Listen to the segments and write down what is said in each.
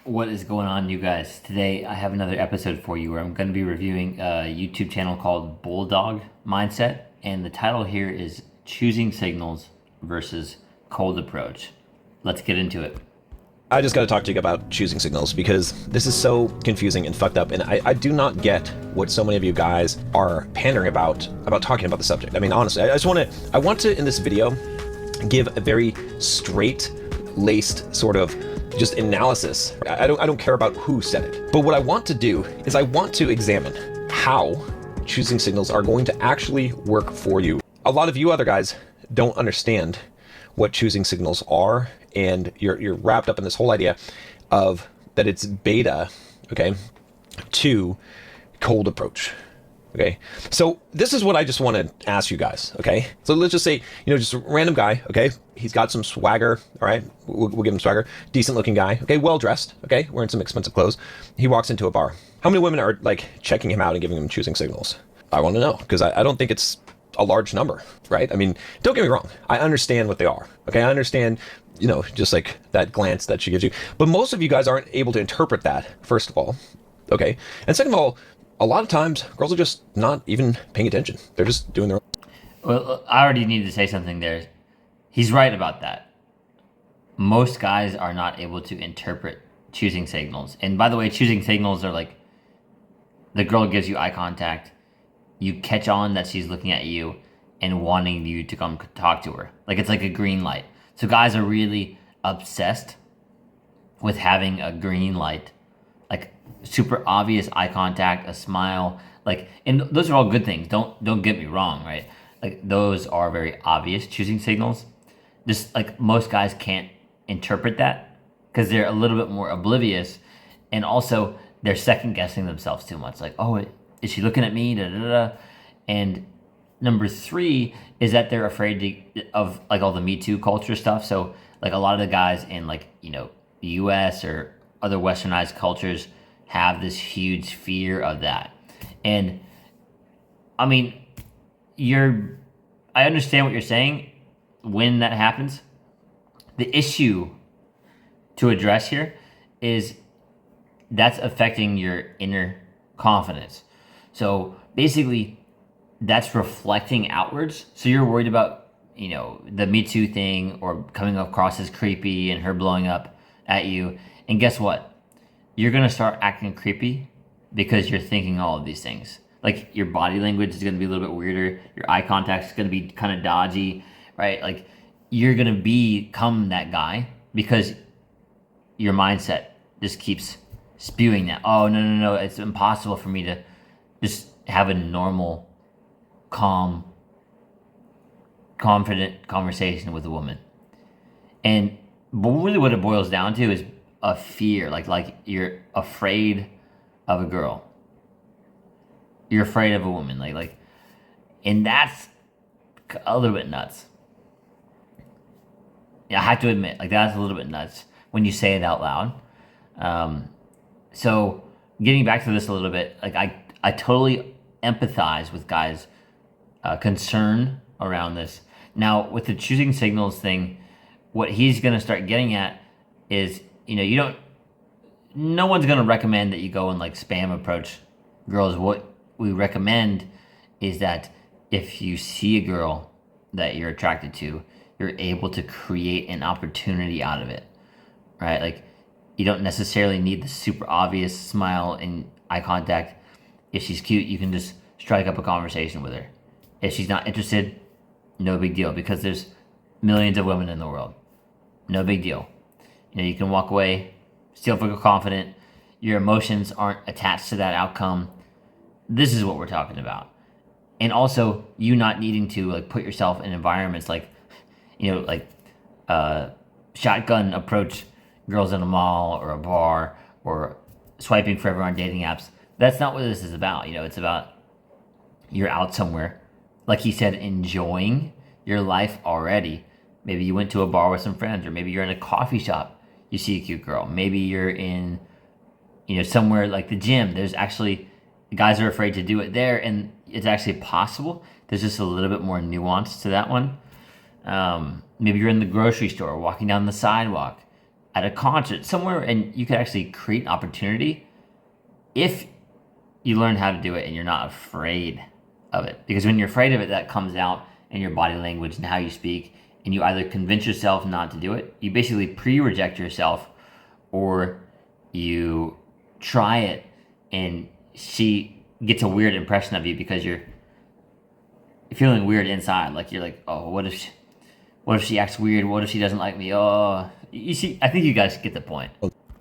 What is going on, you guys? Today I have another episode for you where I'm going to be reviewing a YouTube channel called Bulldog Mindset, and the title here is Choosing Signals versus Cold Approach. Let's get into it. I just got to talk to you about choosing signals because this is so confusing and fucked up, and I do not get what so many of you guys are pandering about talking about the subject. I mean, honestly, I want to in this video give a very straight-laced sort of just analysis. I don't care about who said it, but what I want to do is I want to examine how choosing signals are going to actually work for you. A lot of you other guys don't understand what choosing signals are, and you're wrapped up in this whole idea of that it's beta, okay, to cold approach. Okay, so this is what I just want to ask you guys, okay? So let's just say, just a random guy, okay? He's got some swagger, all right? We'll give him swagger. Decent looking guy, okay? Well-dressed, okay? Wearing some expensive clothes. He walks into a bar. How many women are, checking him out and giving him choosing signals? I want to know, because I don't think it's a large number, right? I mean, don't get me wrong. I understand what they are, okay? I understand, just like that glance that she gives you. But most of you guys aren't able to interpret that, first of all, okay? And second of all, a lot of times, girls are just not even paying attention. They're just doing their own. Well, I already need to say something there. He's right about that. Most guys are not able to interpret choosing signals. And by the way, choosing signals are like the girl gives you eye contact, you catch on that she's looking at you and wanting you to come talk to her. Like it's like a green light. So guys are really obsessed with having a green light, like super obvious eye contact, a smile, and those are all good things. Don't get me wrong, right? Like those are very obvious choosing signals. Just like most guys can't interpret that because they're a little bit more oblivious, and also they're second guessing themselves too much. Like, oh, is she looking at me? Da, da, da. And number three is that they're afraid of all the Me Too culture stuff. So like a lot of the guys in the U.S. or other westernized cultures have this huge fear of that. And I mean, I understand what you're saying when that happens. The issue to address here is that's affecting your inner confidence. So basically that's reflecting outwards. So you're worried about, the Me Too thing or coming across as creepy and her blowing up at you. And guess what? You're going to start acting creepy because you're thinking all of these things. Like your body language is going to be a little bit weirder. Your eye contact is going to be kind of dodgy, right? Like you're going to become that guy because your mindset just keeps spewing that. Oh, no. It's impossible for me to just have a normal, calm, confident conversation with a woman. But really what it boils down to is a fear, like you're afraid of a girl, you're afraid of a woman, and that's a little bit nuts. Yeah, I have to admit, that's a little bit nuts when you say it out loud. So getting back to this a little bit, I totally empathize with guys' concern around this. Now with the choosing signals thing, what he's gonna start getting at is, no one's going to recommend that you go and spam approach girls. What we recommend is that if you see a girl that you're attracted to, you're able to create an opportunity out of it, right? You don't necessarily need the super obvious smile and eye contact. If she's cute, you can just strike up a conversation with her. If she's not interested, no big deal, because there's millions of women in the world. No big deal. You can walk away, still feel confident. Your emotions aren't attached to that outcome. This is what we're talking about. And also, you not needing to put yourself in environments shotgun approach girls in a mall or a bar or swiping forever on dating apps. That's not what this is about. It's about you're out somewhere, like he said, enjoying your life already. Maybe you went to a bar with some friends, or maybe you're in a coffee shop. You see a cute girl. Maybe you're in, somewhere like the gym. There's actually, guys are afraid to do it there, and it's actually possible. There's just a little bit more nuance to that one. Maybe you're in the grocery store, walking down the sidewalk. at a concert somewhere, and you could actually create an opportunity if you learn how to do it and you're not afraid of it. Because when you're afraid of it, that comes out in your body language and how you speak, and you either convince yourself not to do it, you basically pre-reject yourself, or you try it and she gets a weird impression of you because you're feeling weird inside. Like you're like, oh, what if she acts weird? What if she doesn't like me? Oh, you see, I think you guys get the point.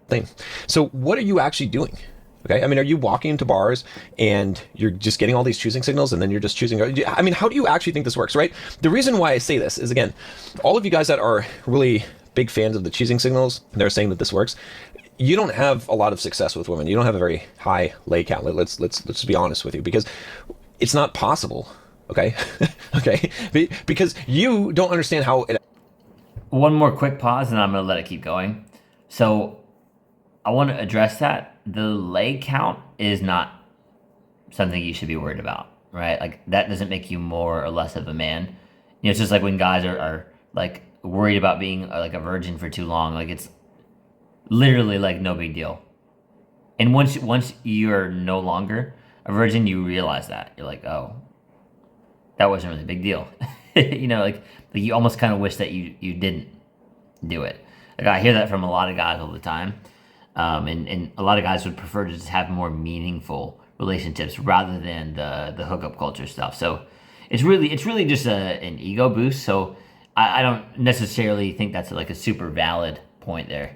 Thing. So what are you actually doing? Okay, I mean, are you walking into bars and you're just getting all these choosing signals and then you're just choosing? I mean, how do you actually think this works, right? The reason why I say this is, again, all of you guys that are really big fans of the choosing signals, they're saying that this works. You don't have a lot of success with women. You don't have a very high lay count. Let's be honest with you, because it's not possible. Okay, okay, because you don't understand how it. One more quick pause, and I'm gonna let it keep going. So, I want to address that. The leg count is not something you should be worried about, right? Like that doesn't make you more or less of a man. You know, it's just like when guys are like worried about being like a virgin for too long. Like it's literally like no big deal. And once you're no longer a virgin, you realize that you're like, oh, that wasn't really a big deal. You know, like you almost kind of wish that you didn't do it. Like I hear that from a lot of guys all the time. And a lot of guys would prefer to just have more meaningful relationships rather than the hookup culture stuff. So it's really just an ego boost. So I don't necessarily think that's like a super valid point there.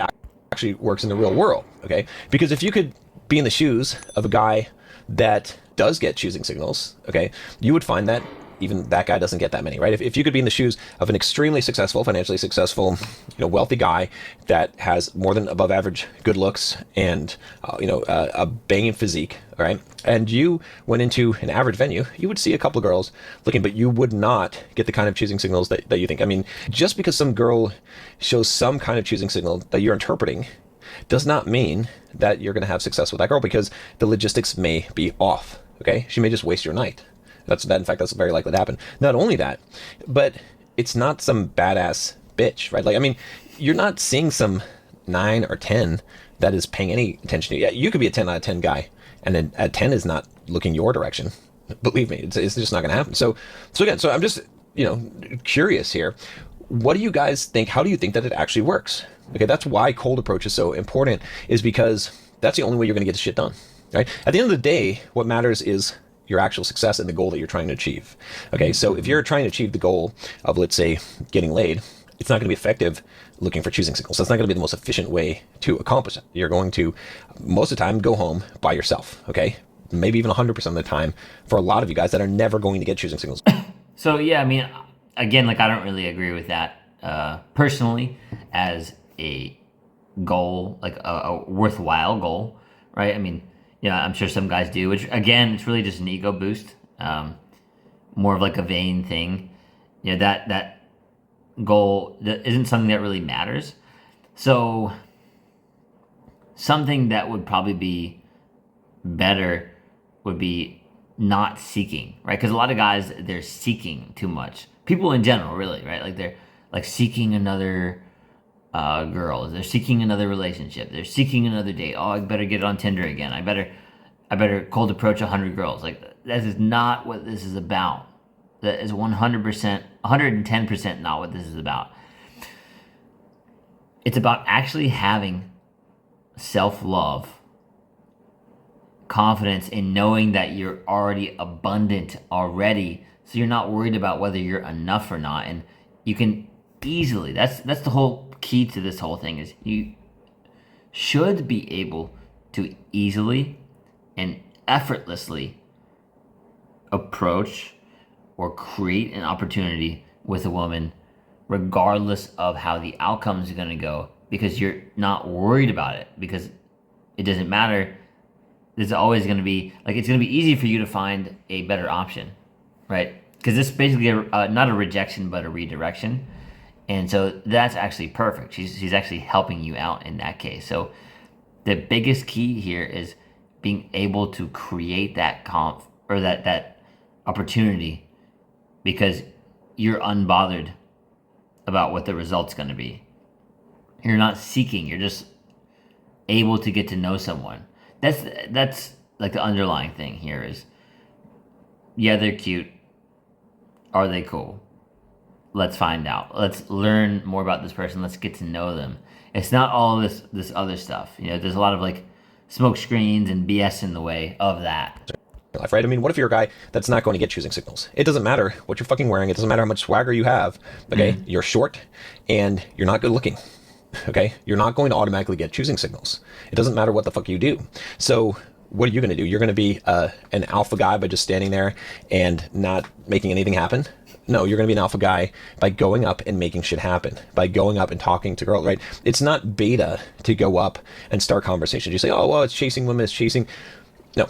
Actually works in the real world, okay? Because if you could be in the shoes of a guy that does get choosing signals, okay, you would find that even that guy doesn't get that many, right? If you could be in the shoes of an extremely successful, financially successful, wealthy guy that has more than above average good looks and, a banging physique, all right? And you went into an average venue, you would see a couple of girls looking, but you would not get the kind of choosing signals that you think. I mean, just because some girl shows some kind of choosing signal that you're interpreting does not mean that you're going to have success with that girl, because the logistics may be off, okay? She may just waste your night. In fact, that's very likely to happen. Not only that, but it's not some badass bitch, right? Like, I mean, you're not seeing some 9 or 10 that is paying any attention to you. Yeah, you could be a 10 out of 10 guy, and then a 10 is not looking your direction. Believe me, it's just not going to happen. So I'm just, curious here. What do you guys think? How do you think that it actually works? Okay, that's why cold approach is so important, is because that's the only way you're going to get the shit done, right? At the end of the day, what matters is your actual success and the goal that you're trying to achieve. Okay, so if you're trying to achieve the goal of, let's say, getting laid, it's not going to be effective looking for choosing signals. That's not going to be the most efficient way to accomplish it. You're going to, most of the time, go home by yourself, okay? Maybe even 100% of the time for a lot of you guys that are never going to get choosing signals. So, yeah, I mean, again, like, I don't really agree with that personally as a goal, like a worthwhile goal, right? I mean, yeah, I'm sure some guys do, which, again, it's really just an ego boost, more of like a vain thing. That goal that isn't something that really matters. So something that would probably be better would be not seeking, right? Because a lot of guys, they're seeking too much. People in general, really, right? Like they're like seeking another girl. They're seeking another relationship. They're seeking another date. Oh, I better get on Tinder again. I better cold approach 100 girls. Like that is not what this is about. That is 100%, 110% not what this is about. It's about actually having self-love, confidence in knowing that you're already abundant already, so you're not worried about whether you're enough or not, and you can easily, that's the whole key to this whole thing, is you should be able to easily and effortlessly approach or create an opportunity with a woman regardless of how the outcome is going to go, because you're not worried about it, because it doesn't matter. There's always going to be, like, it's going to be easy for you to find a better option, right? Because this is basically not a rejection but a redirection, and so that's actually perfect. She's actually helping you out in that case. So the biggest key here is being able to create that that opportunity, because you're unbothered about what the result's going to be. You're not seeking. You're just able to get to know someone. That's like the underlying thing here is, yeah, they're cute. Are they cool? Let's find out. Let's learn more about this person. Let's get to know them. It's not all this other stuff. There's a lot of like smoke screens and BS in the way of that. Life, right? I mean, what if you're a guy that's not going to get choosing signals? It doesn't matter what you're fucking wearing. It doesn't matter how much swagger you have. Okay, you're short and you're not good looking. Okay, you're not going to automatically get choosing signals. It doesn't matter what the fuck you do. So what are you going to do? You're going to be an alpha guy by just standing there and not making anything happen? No, you're going to be an alpha guy by going up and making shit happen, by going up and talking to girls, right? It's not beta to go up and start conversations. You say, oh, well, it's chasing women, it's chasing. No,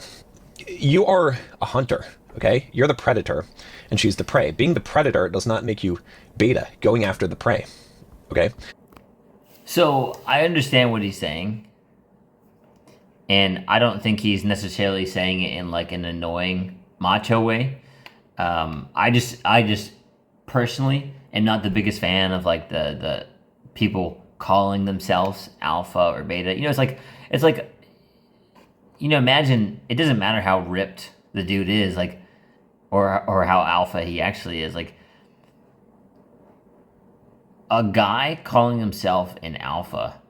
you are a hunter, okay? You're the predator and she's the prey. Being the predator does not make you beta, going after the prey, okay? So I understand what he's saying. And I don't think he's necessarily saying it in like an annoying macho way. I just personally am not the biggest fan of like the people calling themselves alpha or beta. It's like imagine, it doesn't matter how ripped the dude is, like, or how alpha he actually is. Like, a guy calling himself an alpha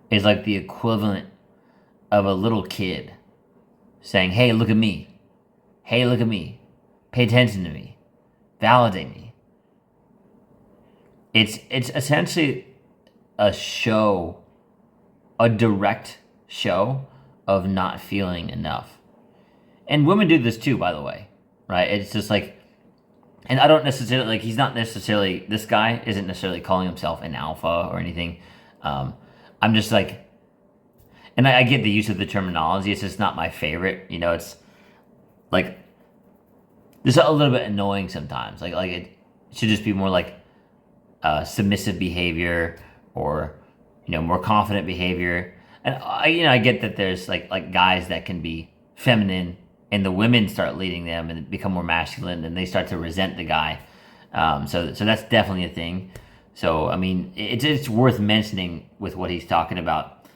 is like the equivalent of a little kid saying, hey, look at me. Hey, look at me. Pay attention to me. Validate me. It's essentially a show, a direct show of not feeling enough. And women do this too, by the way, right? It's just like, and I don't necessarily, like, he's not necessarily, this guy isn't necessarily calling himself an alpha or anything. I'm just like, and I get the use of the terminology, it's just not my favorite. It's like, it's a little bit annoying sometimes. Like it should just be more like submissive behavior or, more confident behavior. And I get that there's like guys that can be feminine and the women start leading them and become more masculine and they start to resent the guy. So that's definitely a thing. So, I mean, it's worth mentioning with what he's talking about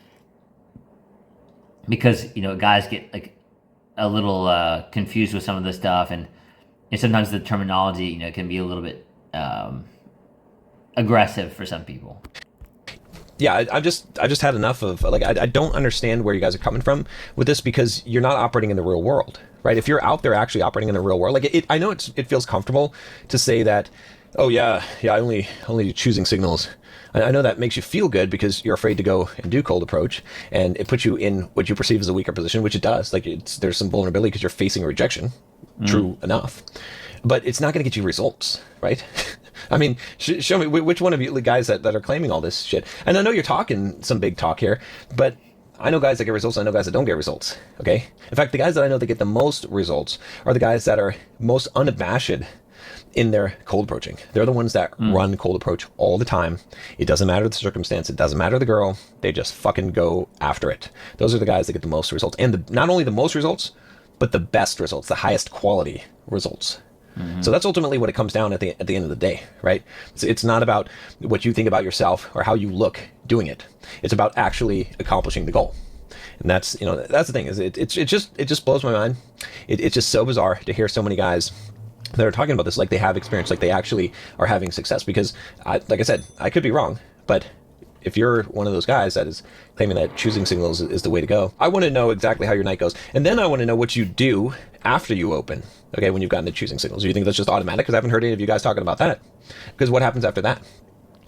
because, guys get like a little confused with some of this stuff and sometimes the terminology, can be a little bit aggressive for some people. Yeah, I just had enough of, like, I don't understand where you guys are coming from with this because you're not operating in the real world, right? If you're out there actually operating in the real world, like, I know it feels comfortable to say that, oh yeah, I only choosing signals. I know that makes you feel good because you're afraid to go and do cold approach, and it puts you in what you perceive as a weaker position, which it does. Like, there's some vulnerability because you're facing rejection. True enough, but it's not going to get you results, right? I mean, show me which one of you guys that are claiming all this shit. And I know you're talking some big talk here, but I know guys that get results. I know guys that don't get results. Okay. In fact, the guys that I know that get the most results are the guys that are most unabashed in their cold approaching. They're the ones that run cold approach all the time. It doesn't matter the circumstance. It doesn't matter the girl. They just fucking go after it. Those are the guys that get the most results, and not only the most results, but the best results, the highest quality results. So that's ultimately what it comes down at the end of the day, right? So it's not about what you think about yourself or how you look doing it. It's about actually accomplishing the goal. And that's the thing is it just blows my mind. It's just so bizarre to hear so many guys that are talking about this like they have experience, like they actually are having success. Because like I said, I could be wrong, but if you're one of those guys that is claiming that choosing signals is the way to go, I want to know exactly how your night goes. And then I want to know what you do after you open, okay, when you've gotten the choosing signals. Do you think that's just automatic? Because I haven't heard any of you guys talking about that. Because what happens after that?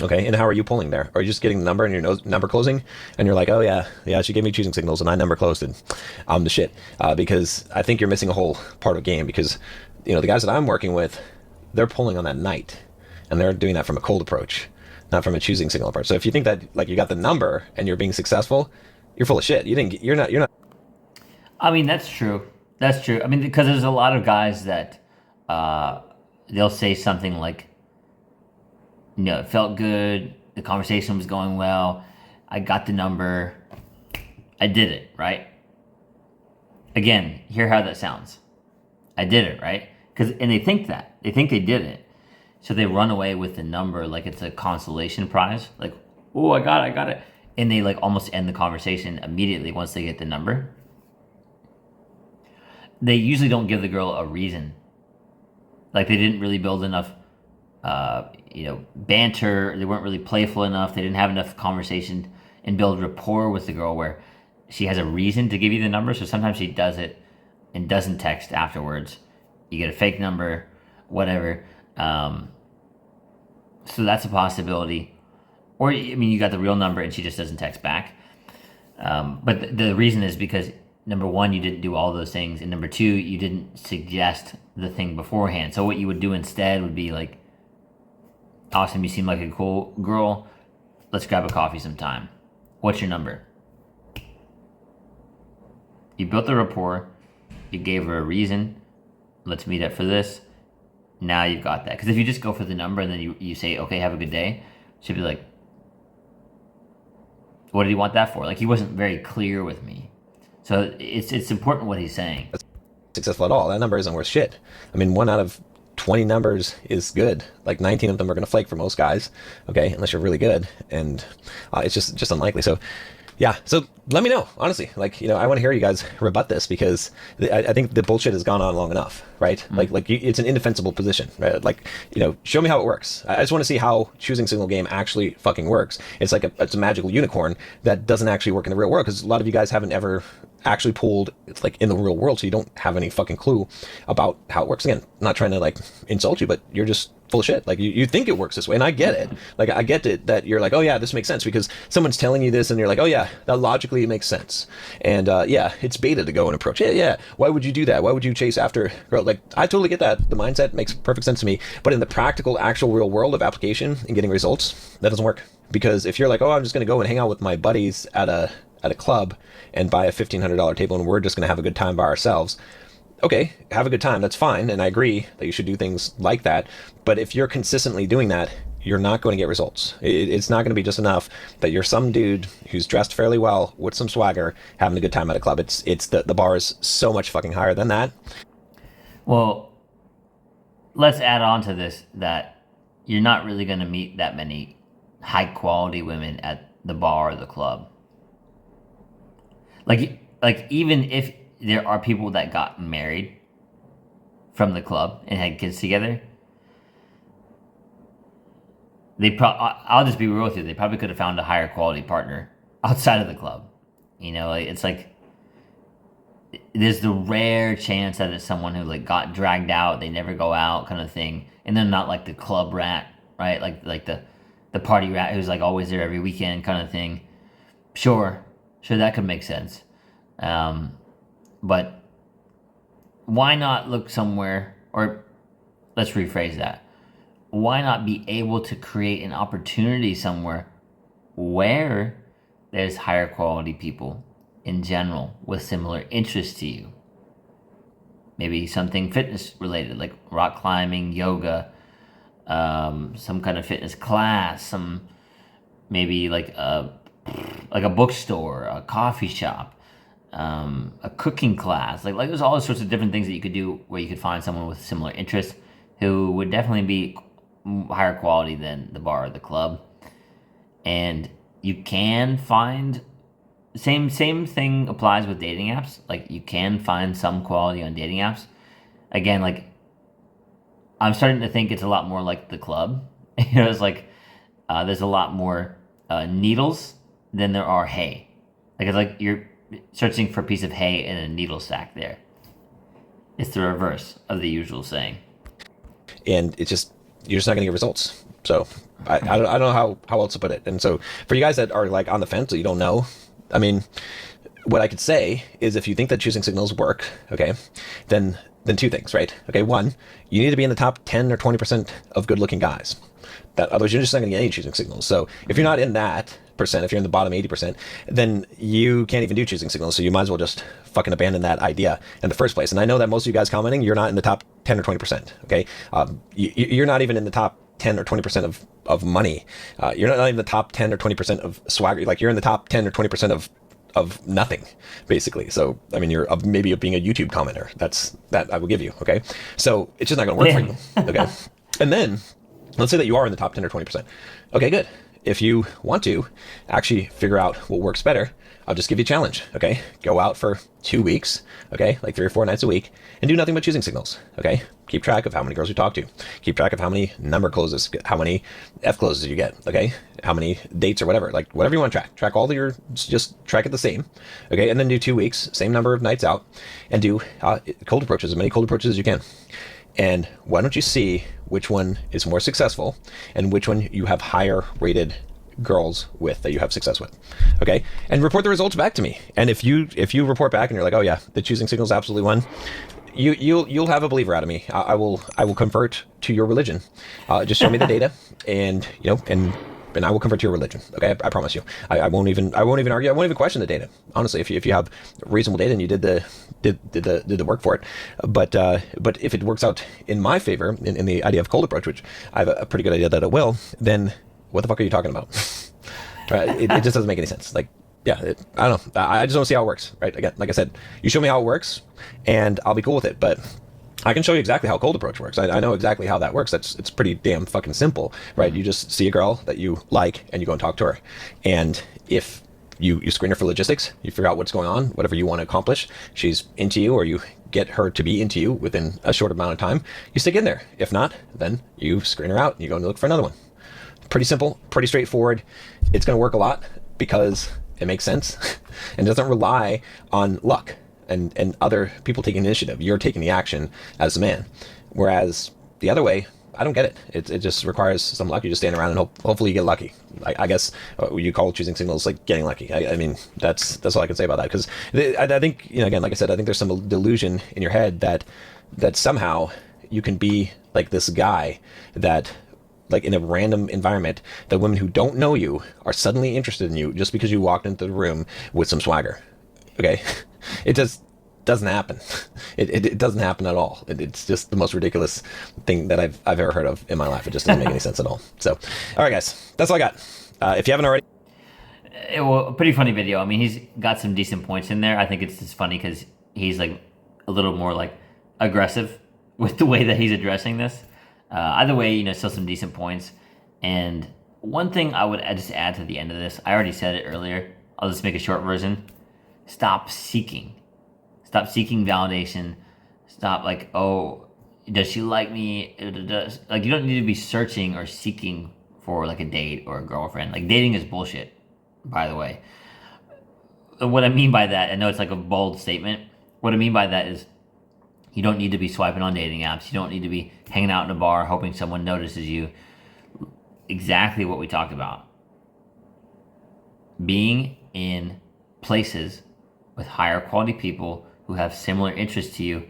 Okay, and how are you pulling there? Are you just getting the number and your number closing? And you're like, oh yeah, she gave me choosing signals and I number closed and I'm the shit. Because I think you're missing a whole part of the game because, the guys that I'm working with, they're pulling on that night. And they're doing that from a cold approach, not from a choosing signal approach. So if you think that like you got the number and you're being successful, you're full of shit. You're not. I mean, that's true. That's true. I mean, because there's a lot of guys that they'll say something like, it felt good. The conversation was going well. I got the number. I did it, right? Again, hear how that sounds. I did it, right? And they think that. They think they did it. So they run away with the number like it's a consolation prize. Like, oh, I got it. And they like almost end the conversation immediately once they get the number. They usually don't give the girl a reason. Like they didn't really build enough, banter. They weren't really playful enough. They didn't have enough conversation and build rapport with the girl where she has a reason to give you the number. So sometimes she does it and doesn't text afterwards. You get a fake number, whatever. So that's a possibility. Or, I mean, you got the real number and she just doesn't text back. But the reason is because, number one, you didn't do all those things. And number two, you didn't suggest the thing beforehand. So what you would do instead would be like, awesome, you seem like a cool girl. Let's grab a coffee sometime. What's your number? You built the rapport. You gave her a reason. Let's meet up for this. Now you've got that. Because if you just go for the number and then you say, okay, have a good day, she'd be like, what did he want that for? Like, he wasn't very clear with me. So it's important what he's saying. Successful at all. That number isn't worth shit. I mean, 1 out of 20 numbers is good. Like 19 of them are going to flake for most guys, okay, unless you're really good, and it's just unlikely. So yeah, so let me know, honestly. Like, I want to hear you guys rebut this, because I think the bullshit has gone on long enough, right? Like it's an indefensible position, right? Like, show me how it works. I just want to see how choosing signal game actually fucking works. It's like it's a magical unicorn that doesn't actually work in the real world, because a lot of you guys haven't ever actually pulled it's like in the real world, so you don't have any fucking clue about how it works. Again, I'm not trying to like insult you, but you're just full of shit. Like you think it works this way, and I get it. Like I get it that you're like, oh yeah, this makes sense because someone's telling you this, and you're like, oh yeah, that logically makes sense. And yeah, it's beta to go and approach. Yeah. Why would you do that? Why would you chase after girl? Like I totally get that. The mindset makes perfect sense to me. But in the practical, actual, real world of application and getting results, that doesn't work. Because if you're like, oh, I'm just gonna go and hang out with my buddies at a club and buy a $1,500 table, and we're just gonna have a good time by ourselves. Okay, have a good time, that's fine, and I agree that you should do things like that, but if you're consistently doing that, you're not going to get results. It's not going to be just enough that you're some dude who's dressed fairly well with some swagger having a good time at a club. It's the bar is so much fucking higher than that. Well, let's add on to this that you're not really going to meet that many high quality women at the bar or the club. Like even if there are people that got married from the club and had kids together, I'll just be real with you, they probably could have found a higher quality partner outside of the club. It's like there's the rare chance that it's someone who like got dragged out, they never go out kind of thing, and they're not like the club rat, right? Like the party rat who's like always there every weekend kind of thing. Sure, that could make sense. But why not look somewhere, or let's rephrase that. Why not be able to create an opportunity somewhere where there's higher quality people in general with similar interests to you? Maybe something fitness related, like rock climbing, yoga, some kind of fitness class, some maybe like a bookstore, a coffee shop, a cooking class. Like there's all sorts of different things that you could do where you could find someone with similar interests who would definitely be higher quality than the bar or the club. And you can find same thing applies with dating apps. Like you can find some quality on dating apps. Again, like I'm starting to think it's a lot more like the club. It's like there's a lot more needles than there are hay. Like it's like you're searching for a piece of hay in a needle sack there. It's the reverse of the usual saying. And you're just not going to get results. So I don't know how else to put it. And so for you guys that are like on the fence that you don't know, I mean, what I could say is if you think that choosing signals work, okay, then two things, right? Okay, one, you need to be in the top 10 or 20% of good looking guys. Otherwise you're just not going to get any choosing signals. So if you're not in that percent, if you're in the bottom 80%, then you can't even do choosing signals. So you might as well just fucking abandon that idea in the first place. And I know that most of you guys commenting, you're not in the top 10 or 20%. Okay. You're not even in the top 10 or 20% of money. You're not even the top 10 or 20% of swagger. Like you're in the top 10 or 20% of nothing, basically. So, I mean, you're maybe being a YouTube commenter. That I will give you. Okay. So it's just not going to work for you. Okay. And then let's say that you are in the top 10 or 20%. Okay, good. if you want to actually figure out what works better, I'll just give you a challenge, okay? Go out for 2 weeks, okay? Like 3 or 4 nights a week, and do nothing but choosing signals, okay? Keep track of how many girls you talk to. Keep track of how many number closes, how many F closes you get, okay? How many dates or whatever, like whatever you want to track. Track all your, just track it the same, okay? And then do 2 weeks, same number of nights out, and do cold approaches, as many cold approaches as you can. And why don't you see which one is more successful and which one you have higher rated girls with that you have success with, okay? And report the results back to me. And if you report back and you're like, oh yeah, the choosing signals absolutely won, you'll have a believer out of me. I will convert to your religion. Just show me the data, and and I will convert to your religion. Okay, I promise you. I won't even argue. I won't even question the data. Honestly, if you have reasonable data and you did the work for it, but if it works out in my favor in the idea of cold approach, which I have a pretty good idea that it will, then what the fuck are you talking about? Right? It just doesn't make any sense. Like, yeah, I don't know. I just don't see how it works. Right? Again, like I said, you show me how it works, and I'll be cool with it. But I can show you exactly how cold approach works. I know exactly how that works. It's pretty damn fucking simple, right? You just see a girl that you like, and you go and talk to her. And if you screen her for logistics, you figure out what's going on, whatever you want to accomplish, she's into you, or you get her to be into you within a short amount of time, you stick in there. If not, then you screen her out, and you go and look for another one. Pretty simple, pretty straightforward. It's going to work a lot because it makes sense and doesn't rely on luck and other people taking initiative. You're taking the action as a man. Whereas the other way, I don't get it. It just requires some luck. You just stand around and hopefully you get lucky. I guess you call choosing signals like getting lucky. I mean, that's all I can say about that. Because I think, again, like I said, I think there's some delusion in your head that somehow you can be like this guy that, like in a random environment, that women who don't know you are suddenly interested in you just because you walked into the room with some swagger. Okay? It just doesn't happen. It doesn't happen at all. It's just the most ridiculous thing that I've ever heard of in my life. It just doesn't make any sense at all. So, all right, guys, that's all I got. If you haven't already. A pretty funny video. I mean, he's got some decent points in there. I think it's just funny because he's like a little more like aggressive with the way that he's addressing this. Either way, still some decent points. And one thing I would just add to the end of this, I already said it earlier. I'll just make a short version. Stop seeking validation. Stop like, oh, does she like me? Like, you don't need to be searching or seeking for like a date or a girlfriend. Like, dating is bullshit, by the way. What I mean by that, I know it's like a bold statement. What I mean by that is you don't need to be swiping on dating apps. You don't need to be hanging out in a bar hoping someone notices you. Exactly what we talked about. Being in places with higher quality people who have similar interests to you,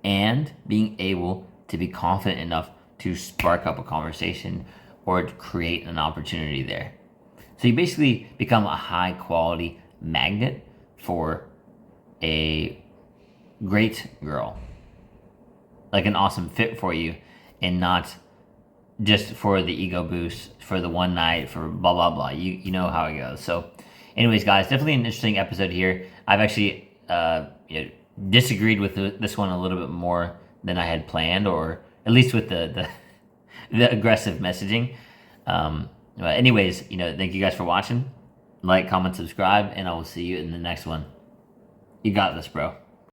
and being able to be confident enough to spark up a conversation or to create an opportunity there. So you basically become a high quality magnet for a great girl, like an awesome fit for you, and not just for the ego boost, for the one night, for blah blah blah. You know how it goes. So anyways, guys, definitely an interesting episode here. I've actually disagreed with this one a little bit more than I had planned, or at least with the aggressive messaging. But anyways, thank you guys for watching. Like, comment, subscribe, and I will see you in the next one. You got this, bro.